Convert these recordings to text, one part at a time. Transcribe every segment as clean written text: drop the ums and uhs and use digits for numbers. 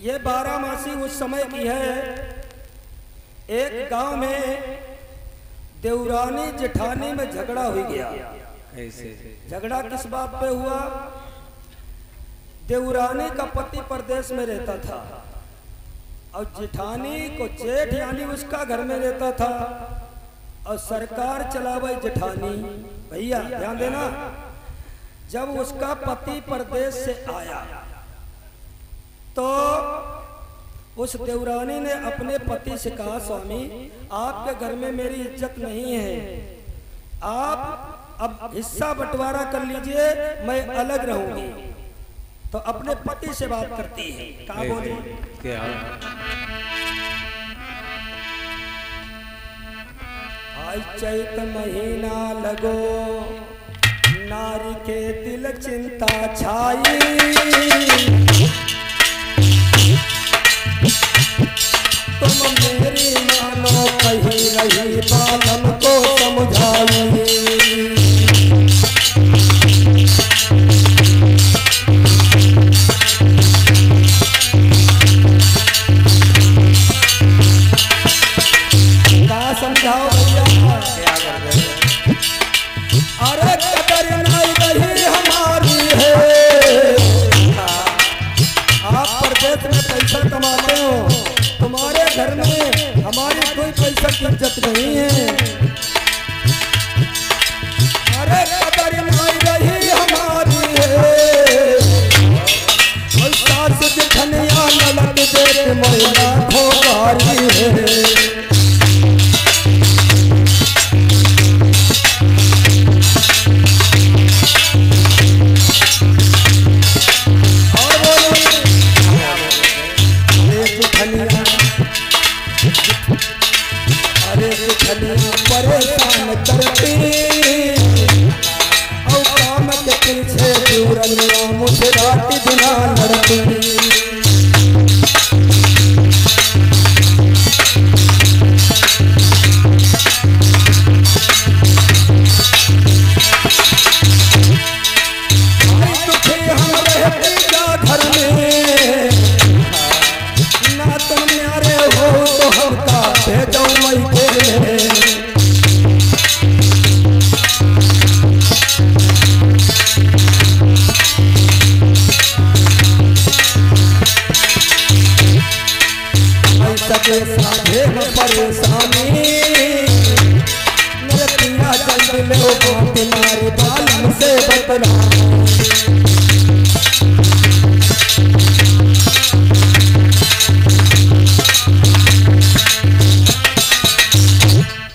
ये बारामासी उस समय की है। एक गांव में देवरानी जेठानी में झगड़ा हो गया। कैसे झगड़ा किस बात पे हुआ? देवरानी का पति परदेश में रहता था और जेठानी को जेठ यानी उसका घर में रहता था और सरकार चलावे जेठानी। भैया ध्यान देना, जब उसका पति परदेश से आया तो उस देवरानी ने अपने पति से कहा, स्वामी आपके घर में मेरी इज्जत नहीं है, आप अब हिस्सा बंटवारा कर लीजिए, मैं अलग रहूंगी। तो अपने पति से बात करती है, कहा बोली क्या? आज चैत महीना लगो, नारी के दिल चिंता छाई, तुम मेरी मानो कही रही बालम को समझाई। समझाओ भैया क्या कर रहे हैं? अरे कदर नहीं रही हमारी है। आप परदेश में पैसा कमाते हो, तुम्हारे घर में हमारी कोई पैसा की इज्जत नहीं है। अरे कदर नहीं रही हमारी है। सास जेठनिया ललक देख महिला खोबारी है। परेशान करती और काम के पीछे दूरनिया मुझे रात बिना लड़ती। हम रहते जा घर में, ना तुम न्यारे हो तो हम का भेजो मई के। साधे परेशानी मेरे पिया जल्द लो तुम्हारे बालम से बतला।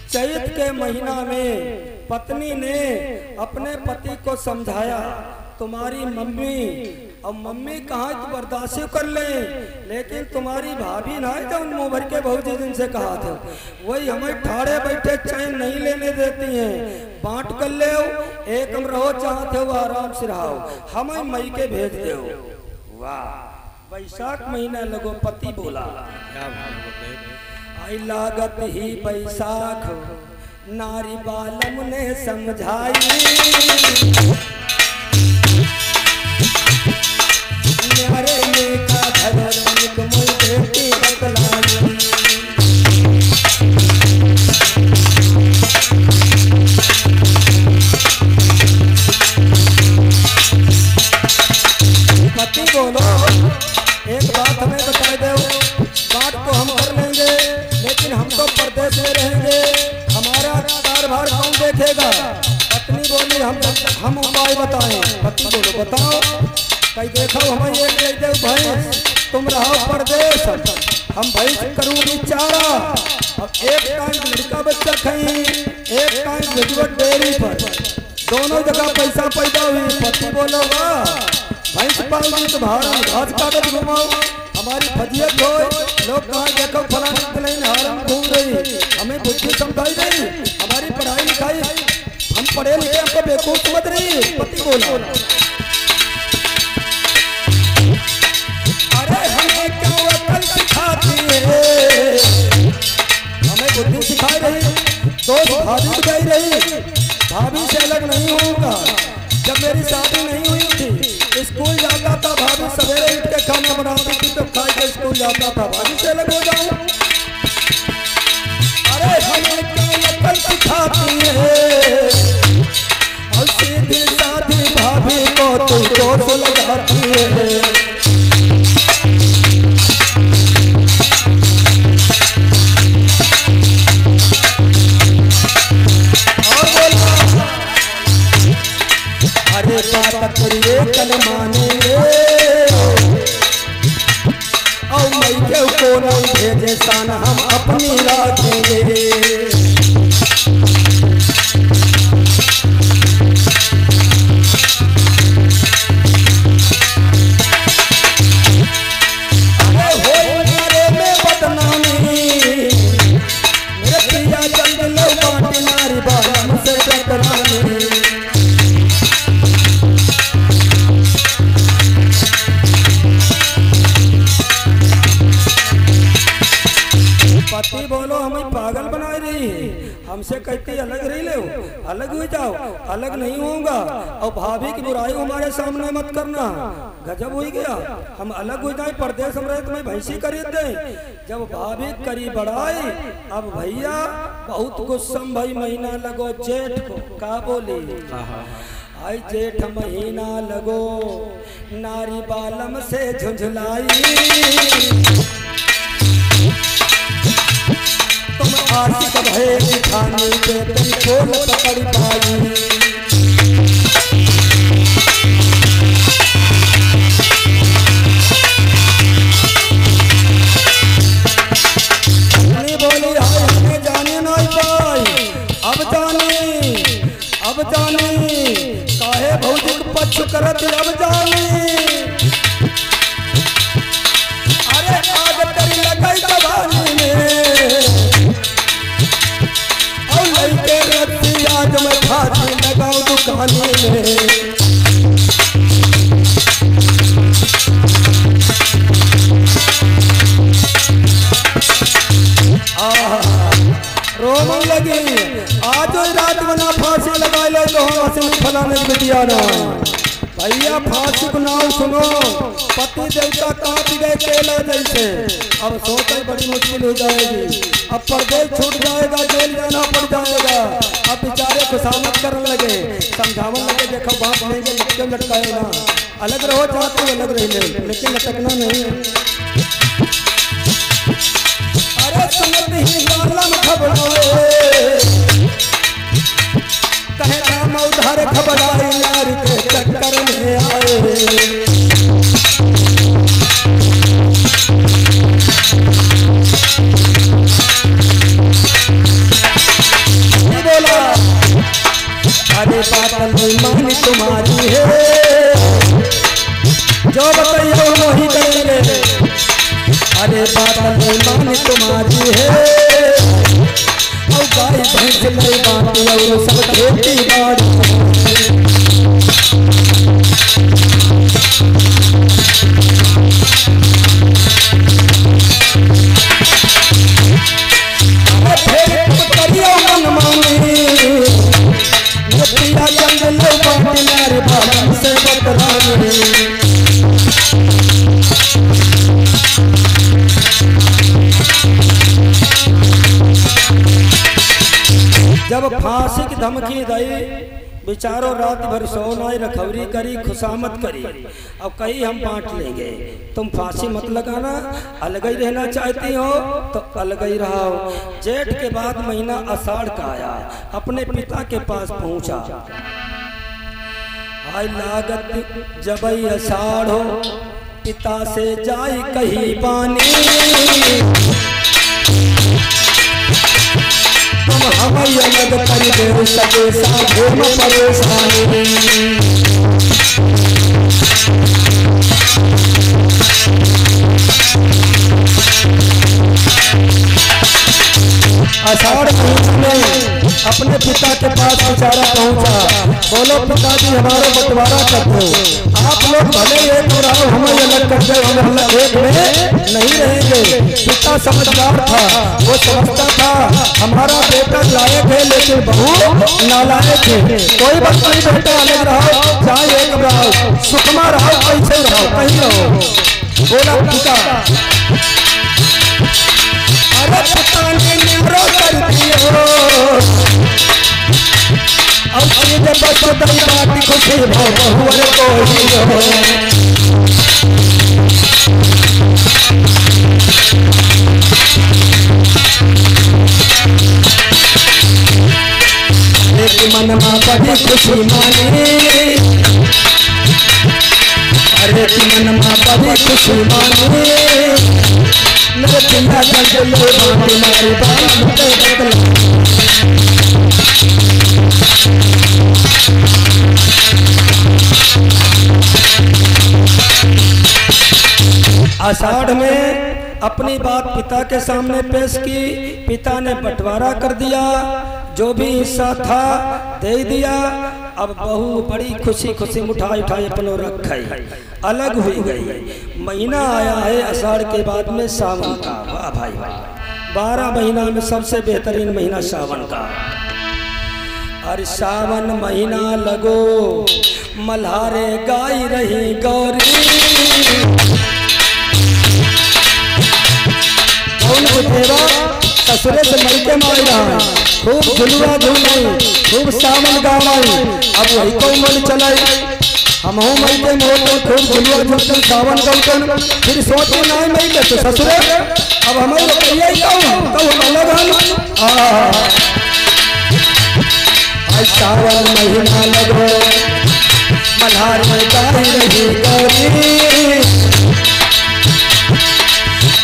चैत के महीना में पत्नी ने अपने पति को समझाया, तुम्हारी मम्मी और मम्मी कहाँ तो बर्दाश्त कर ले, लेकिन तुम्हारी भाभी ना है तो उन मुँह भर के भौजी जिनसे कहा था वही हमें ठाड़े बैठे चैन नहीं लेने देती हैं। बांट कर ले, एक हम रहो चाहते हो आराम से रहो, हमें मई के भेज दो। वाह, वैशाख महीना लगो पति बोला, आई लागत ही बैसाख नारी बालम ने समझाई। न्यारे में का धरती को मुझ बेटी बतलाई। पति बोलो, एक बात हमें बता दो, बात तो हम कर लेंगे लेकिन हम तो परदेश में रहेंगे, हमारा कारभार कौन देखेगा? पत्नी बोली हम उपाय बताएं। पति बोलो बताओ। कहीं देखो हमें ये कह दे भैंस, तुम रहो परदेश, हम भैंस करूँगी चारा, अब एक टाइम लड़का बच्चा खाई, एक टाइम भिजवट डेयरी पर, दोनों जगह पैसा पैदा हुई। पति बोलो वाह, भैंस पालोगी तो भाड़ा घास कागज घुमाओ, हमारी फजियत हो, लोग कहाँ देखो फलाना हारम घूम रही, हमें बुद्धि समझाई नहीं, हमारी पढ़ाई लिखाई, हम पढ़े लिखे हमको बेवकूफ समझ रही। पति बोला अरे हमें क्यों अकल सिखाती है, हमें बुद्धि सिखाई रही, दोस्त भाभी गई रही, भाभी से अलग नहीं होगा। जब मेरी शादी नहीं हुई थी, स्कूल जाता था, भाभी सवेरे उठ के खाना बनाती थी, जाता था भाभी से अलग हो जाऊं। अरे हमें क्या अकल सिखाती है, और सीधी साधी भाभी को तू दोष लगाती है। अरे बात करिए कल मानेंगे, और मैं क्यों को नहीं भेजे सान हम अपनी रखेंगे। अरे हो नारे में बदनामी, मेरे प्रिया चंद लो बाटी नारी बालम से टकरानी। पति बोलो हमें पागल बना रही है, हमसे कहती अलग रही ले, अलग हो जाओ, अलग नहीं होगा। और भाभी की बुराई हमारे सामने मत करना, गजब हो गया। हम अलग हो जाए, परदेश में रहे तुम्हें भैंसी खरीद दे। जब भाभी करी बढ़ाई, अब भैया बहुत गुस्सम भाई महीना लगो जेठ को का बोली, आई जेठ महीना लगो नारी बालम से झुंझुलाई। तुम आशिक भय दिखाने पे तुम खोल पकड़ पाई। बोली हाय हमें जाने नहीं पाई, अब जाने काहे भौजिक पक्ष करत अब जाने। अरे आग तेरी लगाई जवानी में, और लड़के रत्ती आज मैं फांसी लगाऊं दुकानी में। रोमन लगी आज रात बना फांसी लगा ले तो हम असली फलाने बिटिया ना। भैया फांसी को नाम सुनो, पति देवता कांप गए केला जैसे, अब सोच बड़ी मुश्किल हो जाएगी। अब परदेश छूट जाएगा, जेल जाना पड़ जाएगा। अब बेचारे खुशामद करने लगे, समझावन लगे देखो बाप लेंगे लटके लटकाए ना, अलग रहो चाहते अलग रह लेकिन लटकना नहीं। अरे सुनत ही बालम घबराए, कहे नाम उधार घबराए नारी के चक्कर में आए। बोला अरे बात बेईमानी तुम्हारी है, जो बताइए वही करेंगे। अरे बात बेईमानी तुम्हारी है, और गाय भैंस नहीं बांटी और सब खेती बाड़ी। करियो मन मानी, प्रिया चंद लो बाटी नारी बालम से बदरानी। जब फांसी की धमकी दी, बेचारो रात भर सोनाई रखवरी करी, खुशामत करी। अब कहीं हम बांट लेंगे, तुम फांसी मत लगाना, अलग ही रहना चाहती हो तो अलग ही रहो। जेठ के बाद महीना आषाढ़ का आया, अपने पिता के पास पहुंचा। आई लागत जब आषाढ़ हो, पिता से जाई कहीं पानी। तुम हमें अलग कर दे सके साधे में परेशानी। आषाढ़ महीने में अपने पिता के पास बेचारा पहुंचा। बोलो पिताजी हमारा बंटवारा कर दो, आप लोग भले एक रहो हमें अलग कर दो, हम एक में नहीं रहेंगे। पिता समझदार था, वो समझता था हमारा बेटा लायक है लेकिन बहू नालायक है। कोई बात नहीं बेटा अलग रहो, चाहे एक रहो, सुखमा रहो, ऐसे रहो, कहीं रहो। बोला पिता अरे पिता ने न्यारो कर दियो अब जब बस बात खुशी बहुवर को मन में बड़ी खुशी मानी अरे मन में बड़ी खुशी मानी मेरे पिता जल मारी आषाढ़ में अपनी बात पिता के सामने पेश की। पिता ने बंटवारा कर दिया, जो भी हिस्सा था दे दिया। अब बहू बड़ी खुशी खुशी मिठाई उठाई अपनों रखाई, अलग हुई गई। महीना आया है आषाढ़ के बाद में सावन का। वाह भाई वाह, 12 महीना में सबसे बेहतरीन महीना सावन का। अरे सावन महीना लगो मल्हारे गाई रही गौरी, ससुरे से मिलके मारा खूब झुलुआ झूलाई, खूब सावन गावाई। अब वही को मन चलाई, हम मिलके मोर खूब झुलुआ झूलते सावन गौतन। फिर सोचे नहीं मिले तो ससुरे अब हमें तो अलग हम सावन महीना लगो मल्हार में गाई रही गौरी,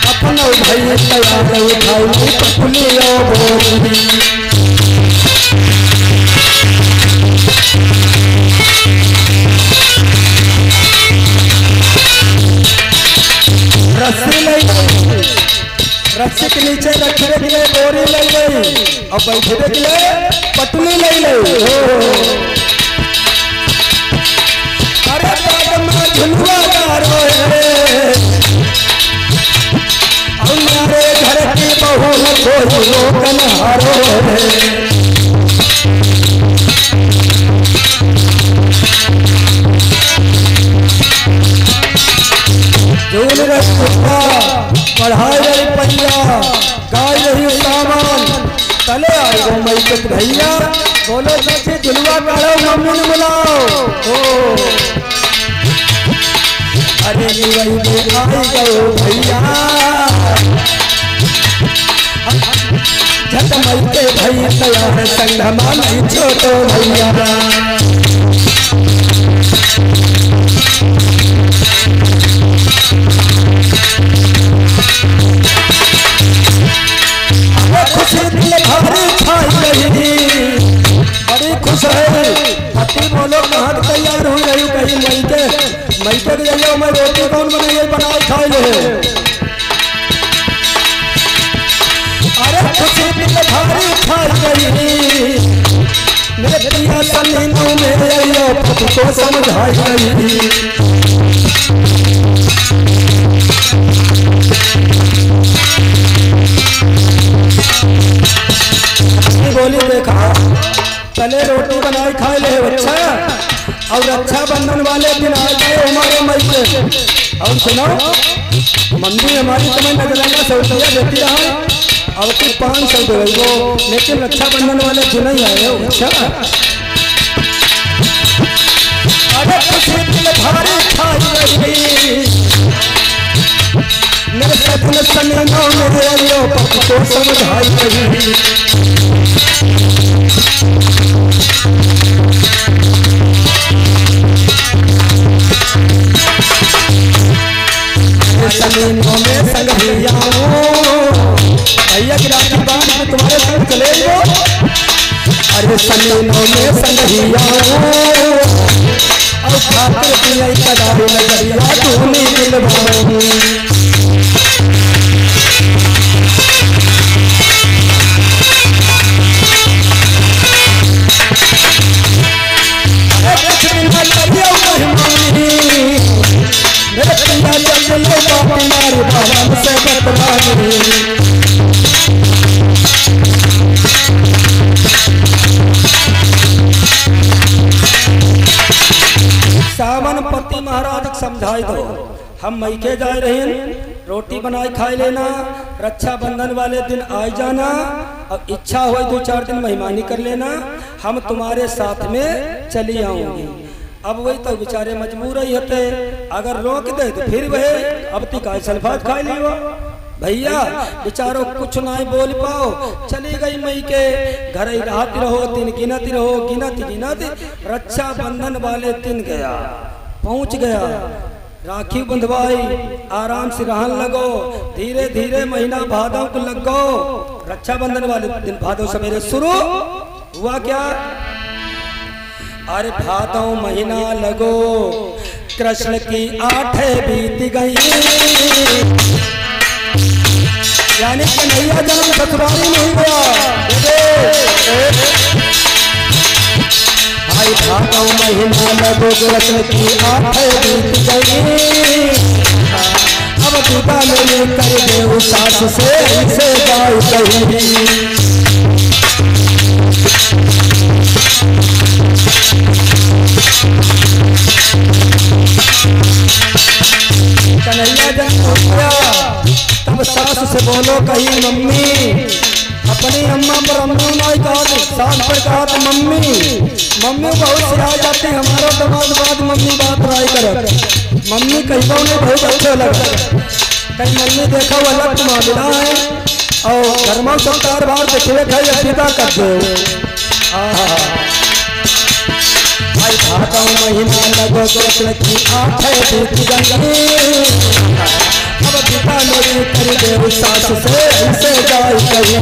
अपना भाई तैयार उठाई पपुलियो बोली। रस्सी ले गई, रस्सी के नीचे रखने के लिए बोरी ले गई और बैठने के लिए पटुली ले गई। अरे बाग में झुलुआ गारो हमारे घर की बहू को रोकन हारो झूल रहा पढ़ाई रही पैया गाय रही सामान तले आए वो मैकत भैया बोलो सच्ची झुलवा काढ़ो मम्मी ने बुलाओ। अरे वही में आई गो भैया झट मैके भैया तैयार संगमा नहीं छोटो भैया। खुशी दिल भारी खाई रही, बड़ी खुश है। पति बोलो कहाँ तैयार हो रही कहीं मैके के जाइए मैं रोटी कौन बनाइए बनाए खाए ले। अरे खुशी दिल भारी खाई रही मेरे पिया सलीनों में आइयो पति को समझाई रही। बोली देखा पहले रोटी बनाई खाए ले अच्छा, और रक्षाबंधन वाले दिन आ गए हमारे मैके। और सुनो मम्मी हमारी तुम्हें नजराना 100 रुपया देती है और तुम 500 दे वो, लेकिन रक्षाबंधन वाले दिन ही आए हो। अच्छा अरे खुशी दिल भारी खाई रही मेरे सपने समीनों में आइयो पति को समझाई रही। समीनों में संग भैया की रात की बात में तुम्हारे संग चले गो। अरे समीनों में संग भैया और खातिर पिया कदारी नजरिया तूने दिल भाई। मेरे पिता चल मारे बाबा से सावन पति महाराज समझाई दो। हम मैके जाए रहे, रोटी बनाए खाए लेना, रक्षाबंधन वाले दिन आ जाना, अब इच्छा हो 2-4 दिन मेहमानी कर लेना, हम तुम्हारे साथ में चली आऊंगी। अब वही तो बेचारे मजबूर ही होते, अगर रोक दे तो फिर वही अब ती का सल्फात खा लियो। भैया बेचारो कुछ ना बोल पाओ, चली गई मई के घर ही रहती रहो, दिन गिनती रहो, गिनती रक्षाबंधन वाले दिन गया, पहुंच गया, राखी बंधवाई, आराम से रहन लगो, धीरे धीरे महीना भादों को लग गो। रक्षाबंधन वाले दिन भादों सवेरे शुरू हुआ क्या, अरे भादों महीना लगो, कृष्ण की 8 बीत गई, यानी कन्हैया जन्म ससुराली नहीं हुआ। भाई भादों महीना लगो, कृष्ण की 8 बीत गई, अब पिता मेरी कर दे सास से गाय कही। कन्हैया जन्म हो गया, तब सास से बोलो कही मम्मी, अपनी अम्मा पर अम्मी नहीं कहा, सास पर कहा तो मम्मी। मम्मी बहुत से आ जाती, हमारा दमाद बाद मम्मी बात राय कर, मम्मी कहीं उन्हें बहुत अच्छा लगा, कहीं मम्मी देखा वो अलग मामला है, और घर में सब कारभार देखिए खाई अपिता कर दो। भाई भादों महीना लगो, कृष्ण की 8 बीत गई, अब पिता मेरी कर दे सास से गाय कही।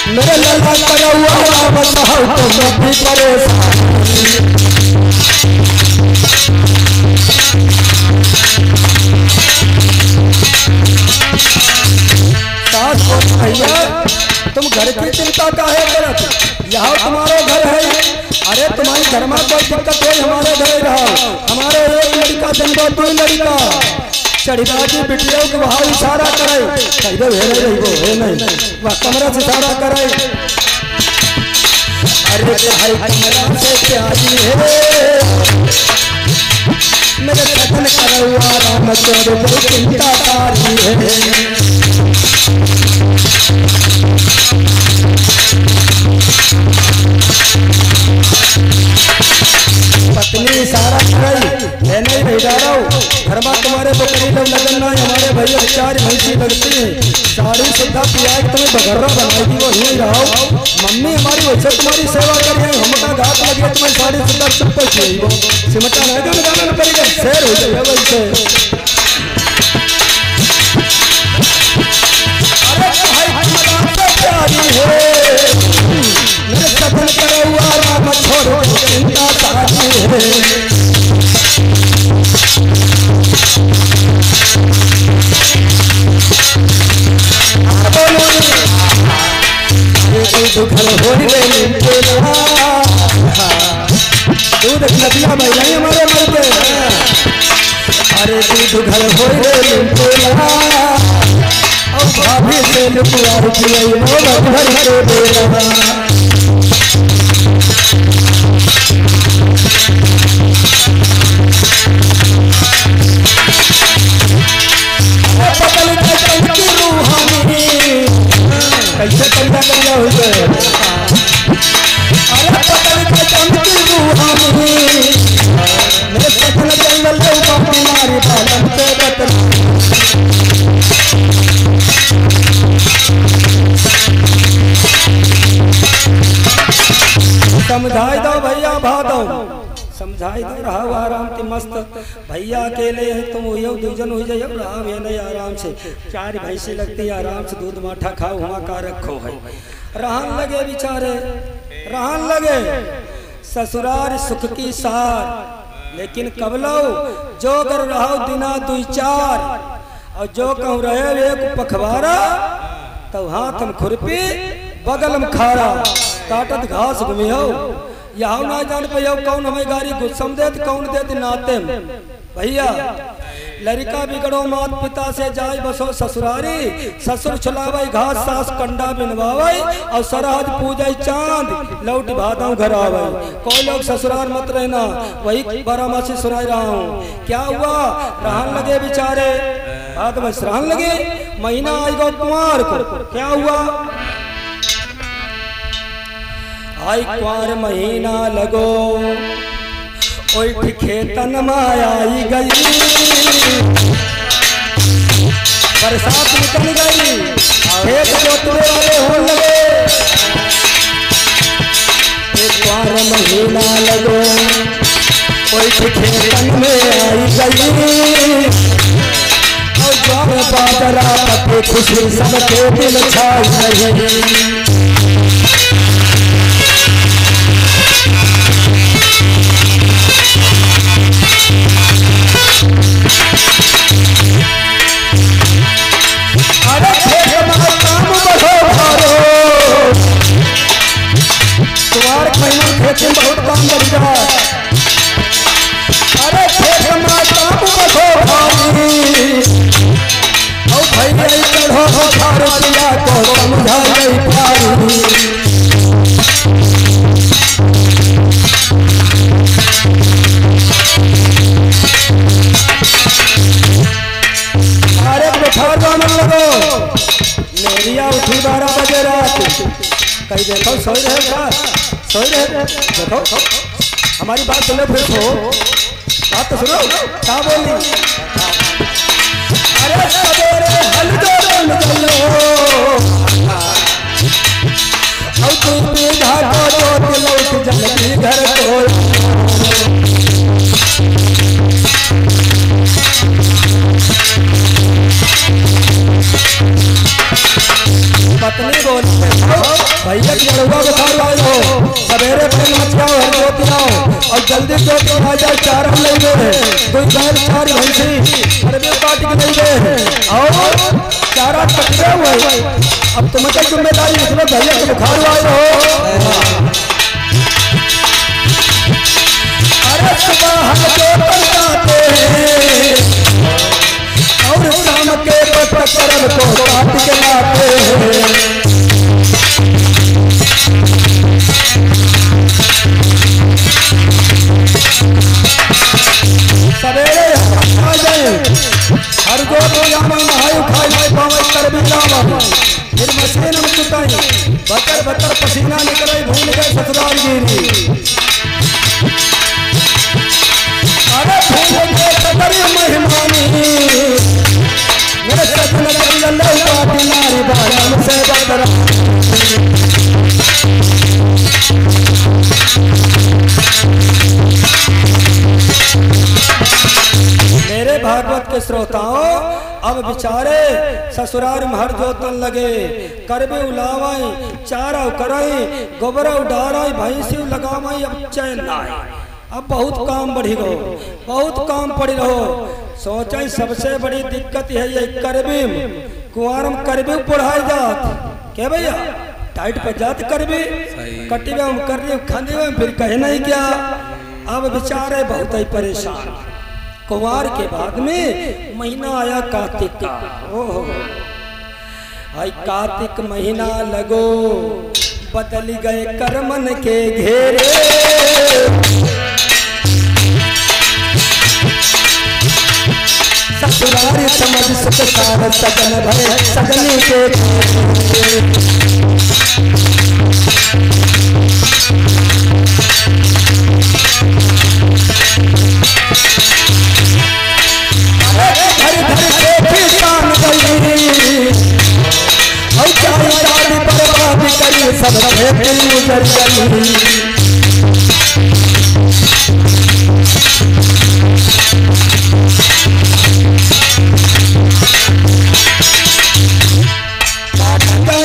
मेरे लल्ला करा हुआ बताओ तो मैं भी परेशान। भैया तुम घर की चिंता काहे करत, यहाँ तुम्हारा घर है, अरे तुम्हारी घर में कोई दिक्कत है, हमारे घर रहो, हमारे एक लड़का जन्मो 2 लड़का, चढ़िबाजी बिटियों को वहाँ इशारा करे, कहिदो हेरे रहिबो हे नहीं, वह कमरा से इशारा करे, अरे भाई कमरा से प्यारी है, मेरे कथन करो आराम करो, कोई चिंता कारी है। पत्नी इशारा कराई, मैं नहीं भेजा रहा हूँ, घर में तुम्हारे बकरी लोग लगन ना, हमारे भैया 4 भैंसी लगती है, साड़ी सीधा पिया तुम्हें बघर्रा बनाई थी, वो ही रहो, मम्मी हमारी वैसे तुम्हारी सेवा करिए, हमका घात लगे तुम्हारी साड़ी सीधा चुप्पल चाहिए, सिमटा नहीं जो लगाना पड़ेगा, शेर हो जाएगा वैसे। अरे भाई प्यारी है, मेरे कथन करो हुआ राम छोड़ो चिंता सारी है। दुखल हो गई दूध नदिया महिला हमारे मर गए, अरे दूध घर हो गई और भाभी से लुपुआर घर के बेरा। कैसे पैदा करिया हो गए, अरे पकड़ के चमकी रूहानी, मेरे सपन जंगल में बापी मारी बालन पे बतन। समझाई दो भैया भादो, समझाई दो, रहा आराम की मस्त, भैया अकेले हैं तुम हो 2 जन हो जाइए, रहा नहीं आराम से, 4 भैंसे लगती आराम से दूध माठा खाओ, वहाँ का रखो है, रहन लगे बेचारे, रहन लगे ससुराल सुख की सार, लेकिन कबलो जो कर रहो दिना 2-4, और जो कहूँ रहे एक पखवारा, तो हाथ में खुरपी बगल में खारा, काटत घास घूमी हो, यहाँ ना जान पे कौन हमें गाड़ी गुस्सम देत, कौन देत नाते, भैया लड़का बिगड़ो मात पिता से जाय बसो ससुरारी, ससुर छुलावई घास सास कंडा बिनवावई और सरहद पूजई चांद लौट भादाऊ घर आवई। कोई लोग ससुराल मत रहना, वही बारामासी सुनाई रहा हूँ। क्या हुआ रहन लगे बेचारे, बात बस रहन लगे। महीना आई गो कुंवार को, क्या हुआ आई कुंवार महीना लगो ओठ खेतन मायाई गई, बरसात निकल गई खेत जोतने वाले हो लगे। एक बार महीना लगो ओठ खेतन में आई गई, और ज्वार बाजरा पत्ते खुशी सबके दिल छाई गई। खेत में बहुत काम बढ़ जाए, अरे खेत में काम बढ़ो भाई, और भाई चढ़ो भारतिया को समझा नहीं पाई। अरे बैठा जाने लगो, मेरिया उठी 12 बजे रात, कहीं देखो सोई रहे क्या, सोई रहे देखो हमारी बात सुनो, फिर सो बात तो सुनो क्या बोली। अरे सवेरे हल्दो चलो और तू पीढ़ा को लौट जल्दी घर को। पत्नी बोलते भैया लड़ुआ बुखार लाए हो, सवेरे पर मचियाओ हर जोतियाओ और जल्दी जोत आ जाए। चार हम ले गए कोई गाय 4 भैंसी अरबे पार्टी के ले गए और चारा टकरे हुए। अब तुम्हें क्या जिम्मेदारी, इसमें भैया के बुखार लाए हो। अरे सुबह हम जोत जाते हैं और शाम के पत्थर को काट के लाते हैं। सवेरे आ जाए हर दो नहाई खाई पावे कर भी जावा, फिर मशीन में चुकाई बतर बतर पसीना निकले भूल गए ससुराल गिरी। अरे भूल गए सदर मेहमानी मेरे सजन लल्लू पाटी नारी बालम से बदरा। मेरे भागवत के श्रोताओं अब बेचारे ससुराल में हर जोतन लगे, करबे उलावाई चारा कराई गोबरा उडाराई भैंसी लगावाई। अब चैन नाई, अब बहुत काम बढ़ी गो, बहुत काम पड़ी रहो। सोचा सबसे बड़ी दिक्कत है ये करबे कुआर में करबे पढ़ाई जात क्या भैया टाइट पे जात करबे कटी में हम कर रही खाने में फिर कहे नहीं क्या। अब बेचारे बहुत ही परेशान। कुंवार के बाद में महीना आया कार्तिक का, ओहो भाई कार्तिक महीना लगो बदल गए करमन के घेरे। ससुराल समझ सुख सार सजन भरे सजनी के सब गुजर गई।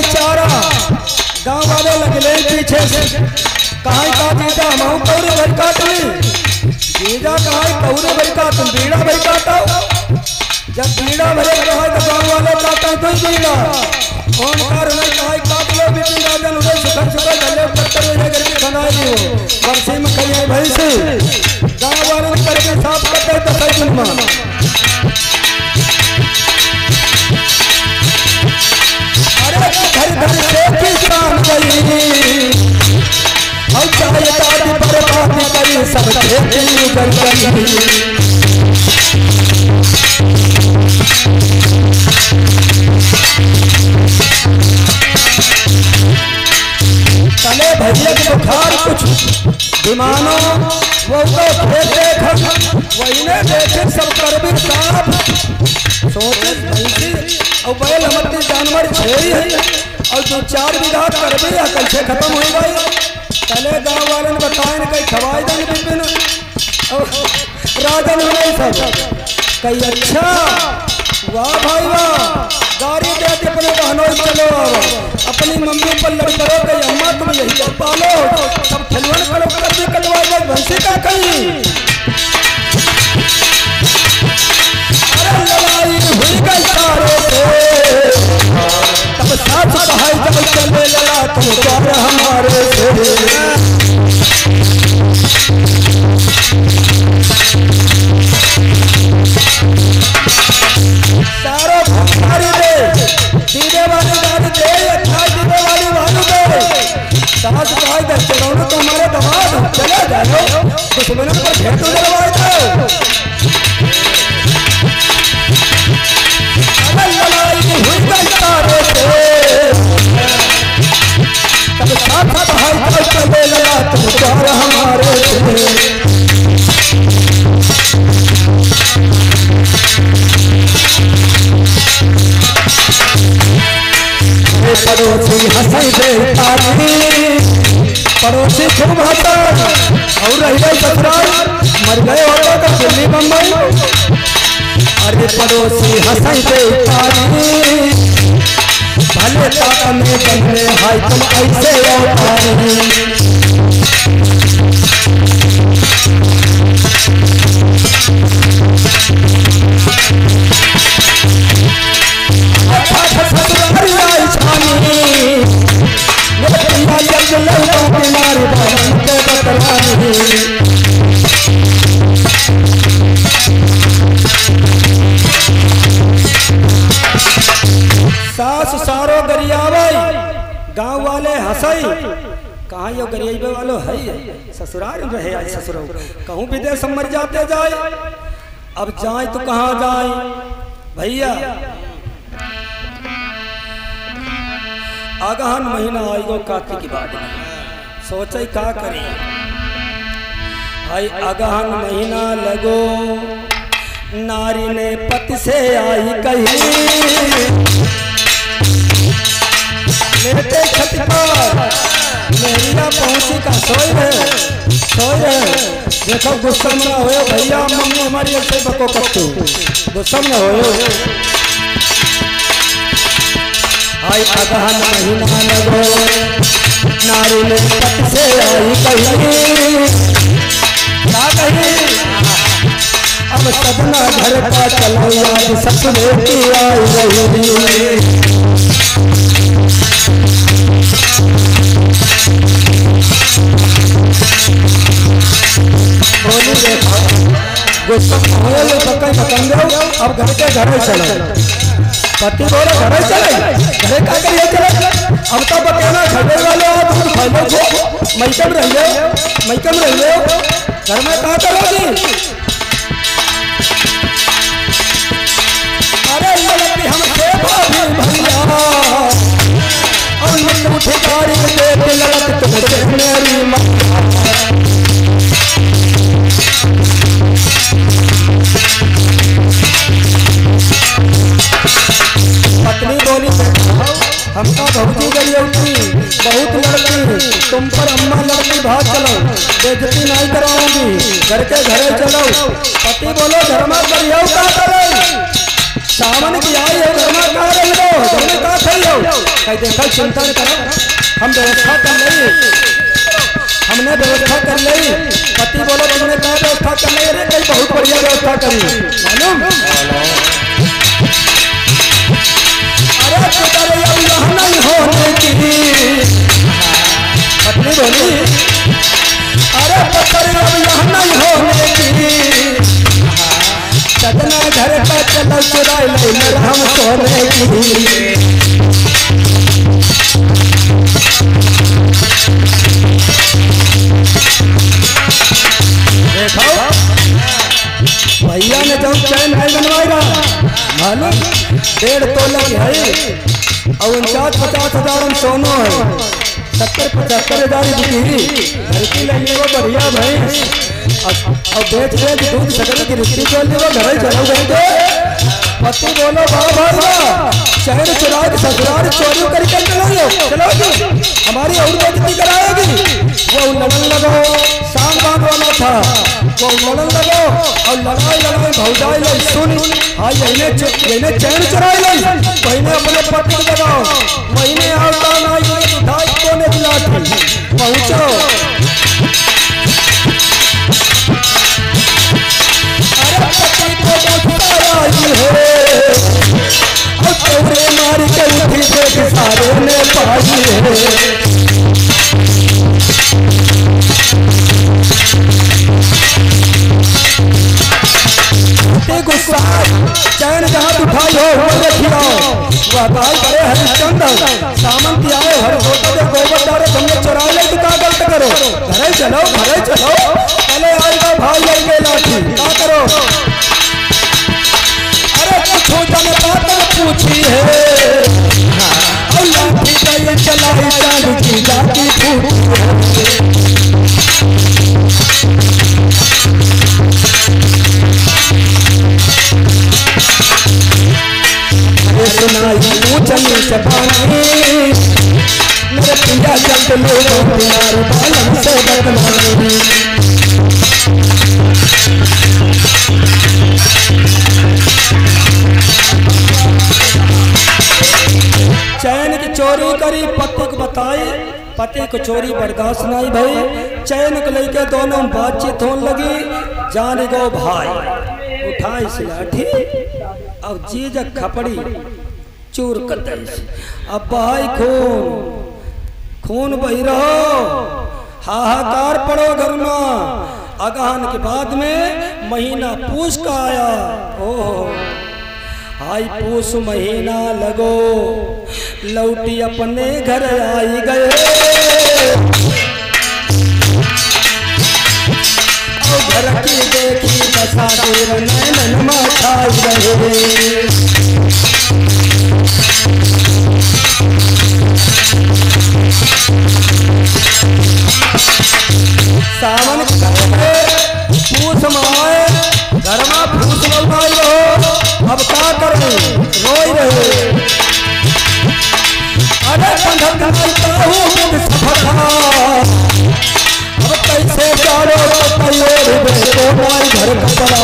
चारा गाँव वाले लगले पीछे से कहाँ का जीजा माऊ कौरे भर काट ली, जीजा कहाँ कौरे भर काट तुम बीड़ा भर काटो। जब बीड़ा भरे कहा तो गाँव वाले काटा तो बीड़ा कौन कार नहीं कहा काट लो बिपिन राजन उधर सुखर सुखर डले पत्थर हो जाए करके बनाई हो वर्षी में कहीं भैंसी गाँव वाले करके साफ करते दस दिन में अरे घर घर से किसान गई और चाहे दादी बर्बादी करी सब खेती जल गई चले भैया के बुखार कुछ विमानों वो तो देख वही ने देखे सब करबी साहब सोचे भैंसी और बैल हमती जानवर छेड़ी है और जो 4 बीघा करबी या कैसे खत्म हो गई चले गाँव वाले ने बताए कई खवाई देने बिपिन राजन नहीं सब कई अच्छा वाह भाई वाह गाड़ी दे अपने बहनों चलो अपनी मम्मी पर लड़ करो कि अम्मा तुम यही कर पालो सब खिलवाड़ करो कभी कटवा जाए भैंसी का कहीं अरे लड़ाई हुई गई सारे से तब साथ भाई जब चले लड़ा तुम द्वार हमारे से सारो भारी दे दीदे वाली गाड़ी दे अच्छा दीदे वाली वाली दे सास भाई दस चढ़ाओ तो हमारे दमाद चले जाओ दुश्मनों पर घेर तो जलवाए दो अगर लड़ाई हुई गई सारे से तब साथ भाई जब चले लगा तुम द्वार हमारे से पड़ोसी हंसाई दे पड़ोसी खूब हंसा और रह गए ससुराल मर गए होगा तो दिल्ली बम्बई अरे पड़ोसी हंसाई दे भले ताक में बनने हाय तुम ऐसे सास सारो गरियावई गांव वाले हंसई कहाँ यो गरियाबे वालो है ससुराल रहे आज ससुरो कहूँ विदेश मर जाते जाए अब जाए तो कहाँ जाए भैया अगहन महीना आएगो कार्तिक की बात सोचे का करे आई अगहन महीना लगो नारी ने पति से आई कही लेते छत पर मेरिया पहुंची का सोई रहे देखो गुस्सा में हो भैया मम्मी हमारी ऐसे बको कट्टू गुस्सा में हो आई अगहन महीना लगो नारी ने पति से आई कही क्या कही अब सदना घर का चलो याद सपने की आई रही बोली देखो गुस्सा हो अब घर के घर चलो पति बोले घर चले घरे का करिए चले अब तो बकेना खड़े वाले हो तुम फैलो छो मैकम रहिए घर में कहाँ करोगी अरे ये लगती हमसे भाभी भैया और मन उठे गाड़ी में देख लड़क तुमसे मेरी माँ पत्नी बोली हमका भौजी गई बहुत लड़की तुम पर अम्मा लड़की भाग चलो बेइज्जती नहीं कराऊंगी घर के घरे चलो पति बोलो घर में करियो का करे सावन की आई हो घर में का रही हो घर में का खइयो कहीं देखा चिंता न करो हम व्यवस्था कर ले हमने व्यवस्था कर ली पति बोलो तुमने क्या व्यवस्था कर ली अरे कहीं बहुत बढ़िया व्यवस्था करी मालूम यहाँ नहीं होने की पत्नी बोली अरे पत्थर अब यहाँ नहीं होने हम सोने की। देखो भैया ने जब चैन नहीं बनवाएगा मालूम 1.5 तोला की है और 49-50 हम सोनो है 70-75 हजार बिकी लेंगे वो बढ़िया भाई और बेच दूध सकल की रिश्ती चल वो घर चलो गए पति बोलो भाई शहर चुरा के ससुराल चोरी करके चलोगी हमारी और बेइज्जती कराएगी। वो लड़न लगो शाम बांध वाला था वो लड़न लगो और लड़ाई भौजाई ले सुन हाँ यही चैन चुराई ले महीने अपने पति लगाओ महीने आता नहीं उठाई कोने दिलाती पहुंचो। अरे पति को मारी के उठी से सारे ने पाई है। गुस्सा चैन जहाँ उठाई हो वो खिलाओ वह भाई बड़े हरिश्चंद्र सामंत आए हर होते थे गोबर डाले तुमने चुरा ले तो क्या गलत करो घरे चलो पहले आएगा भाई लेंगे लाठी क्या करो। अरे पूछो जाने बात पूछी है और लाठी चाहिए चलाई चांद की जाती फूटी सुनाई ऊंच नीच पानी मेरे पिया चलते लोगों प्यार बालम से बदमानी। चैन की चोरी करी पति को बताई पति को चोरी बर्दाश्त नहीं भाई चैन को लेके दोनों बातचीत होने लगी। जाने गो भाई उठाई से लाठी अब जीज खपड़ी चूर कर दे अब भाई खून बही रहो हाहाकार पड़ो घर में। अगहन के बाद में महीना पूस का आया ओह आई पूस महीना लगो लौटी अपने घर आई गए घर की देखी बसा देर नैनन माथाई रहे। सावन पूछ माए घर में फूस लगाई रहो अब क्या करें रोई रहे। अरे अब कैसे चारो घर कपड़ा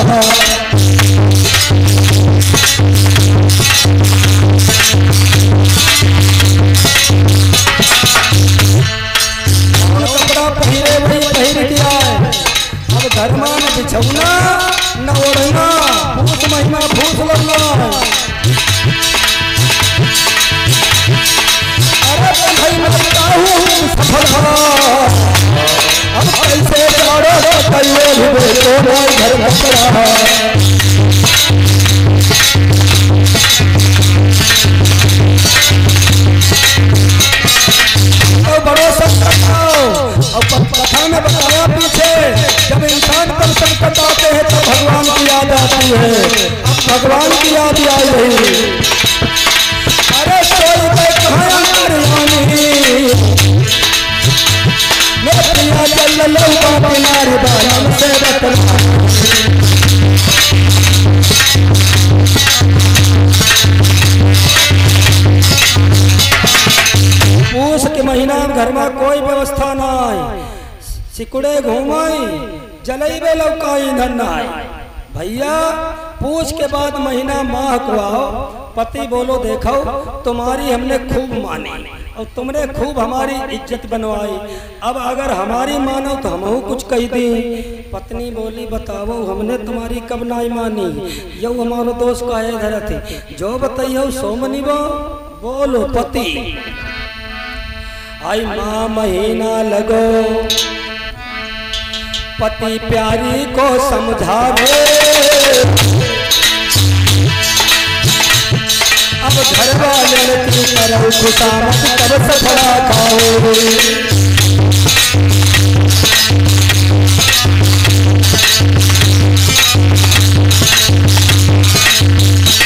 कपड़ा पहिरे वही पहिर किया है अब घर में बिछौना न ओढ़ना भूत महिमा भूत लगना। अरे भाई मैं सफल अब कैसे चारो घर कपड़ा बड़ो कथा में बताया पीछे जब इंसान पर संकट आते हैं तो भगवान की याद आती है। अब भगवान की याद आई रही। अरे सोई पे कहाँ मेरे प्रिया चल लौका किनारे बालम से पूस के महीना घर में कोई व्यवस्था नहीं सिकुड़े घूमाई जलेबे लौका ईंधन नहीं भैया। पूछ के बाद महीना माह को आओ पति बोलो देखो तुम्हारी हमने खूब मानी और तुमने खूब हमारी इज्जत बनवाई अब अगर हमारी मानो तो हमहू कुछ कही दी। पत्नी बोली बताओ हमने तुम्हारी कब नहीं मानी यो हमारो दोस्त का है धरा थी जो बताइयो सो मनी बोलो पति। आई माँ महीना लगो पति प्यारी को समझावे घर वाले की तरह खुशामद तब सफरा खाओ।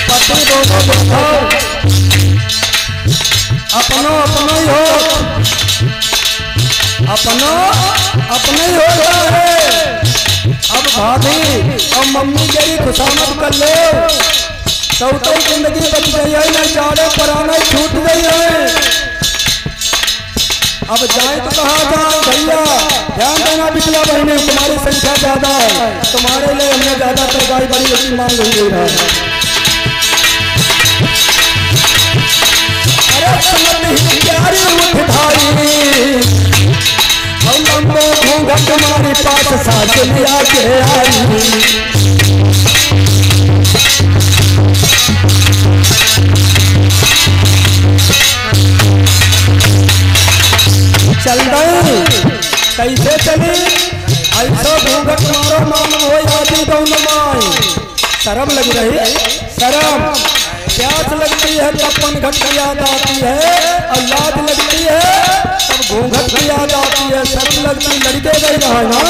पति दोनों देखो अपनो अपनो ही हो, अपनो अपने ही होता है। अब भाभी और मम्मी जरी खुशामद कर लो तो जिंदगी बच गई है, न जाड़े पराना छूट गई है। अब जाए तो कहा जाए भैया, ध्यान देना बिचला बहने, तुम्हारी संख्या ज्यादा है, तुम्हारे लिए हमने ज्यादा तरगाई बड़ी अच्छी मांग हुई है। अरे समझ प्यारी उठ भाई, हम घूंघट तुम्हारे पास साथ लिया के आई। चल गई कैसे चली, ऐसा घूंघट मारो माम हो आदि दोनों माई। शर्म लग रही, शर्म प्यास लगती है तब पनघट की याद आती है, और याद लगती है तब घूंघट की याद आती है। शर्म लगती लड़के गई रहा ना।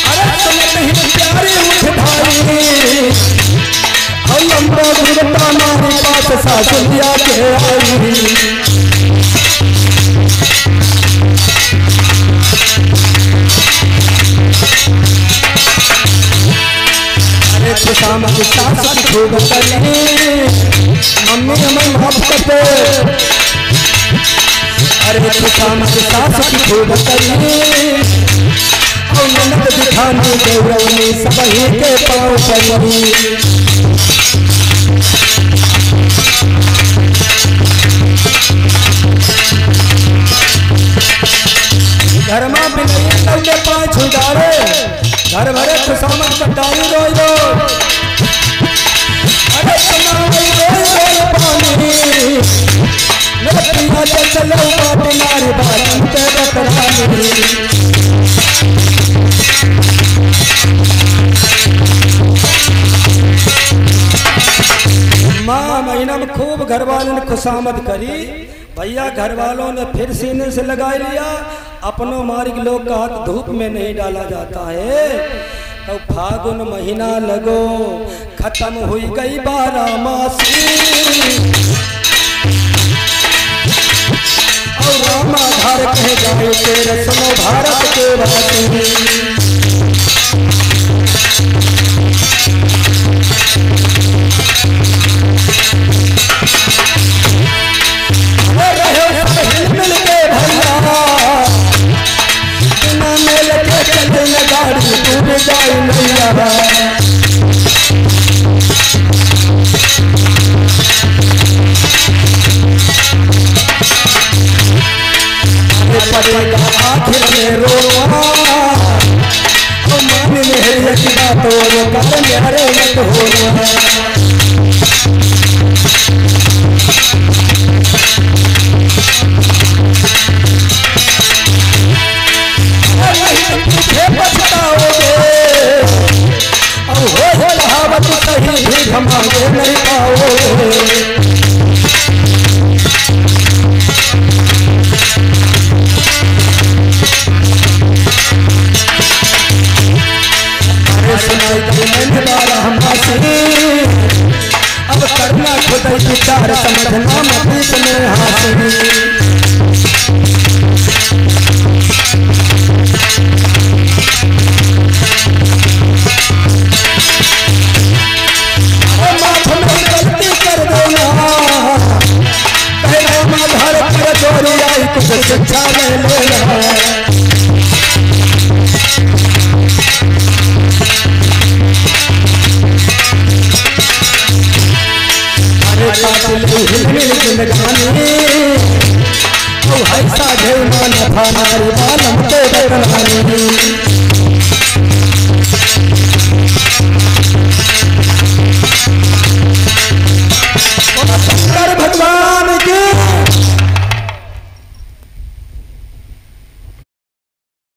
अरे समझ नहीं प्यारी उठ भाई, और लंबा घूमता हमारे पास साथ लिया के आई। खुशामद सास की खूब करी, मम्मी हमें माफ कर दे। अरे खुशामद सास की खूब करी, और ननद दिखानी देवरवनी सबही के पाँव परी। घर में बिल्ली लौटे पाँच उजारे, घर भरे खुशामद कटाई रोई रो। अरे सुनाई रोई रोई पानी, लड़कियां चलो बाटे नारे बाजन पे बतरानी। माँ महीना में खूब घर वालों ने खुशामद करी, भैया घर वालों ने फिर सीने से लगा लिया। अपनों मार्ग लोग का हाथ धूप में नहीं डाला जाता है। तो फागुन महीना लगो, खत्म हुई गई 12 मासी, और रामा धार कहे जाए तेरे सुनो भारत के वासी। आखिर में रोवा मन में तो प्यारे मत होना। पछताओगे और हो कहावत कहीं भी घमागे नहीं पाओगे। अब करना खुद विचार समझना मत में हासिल।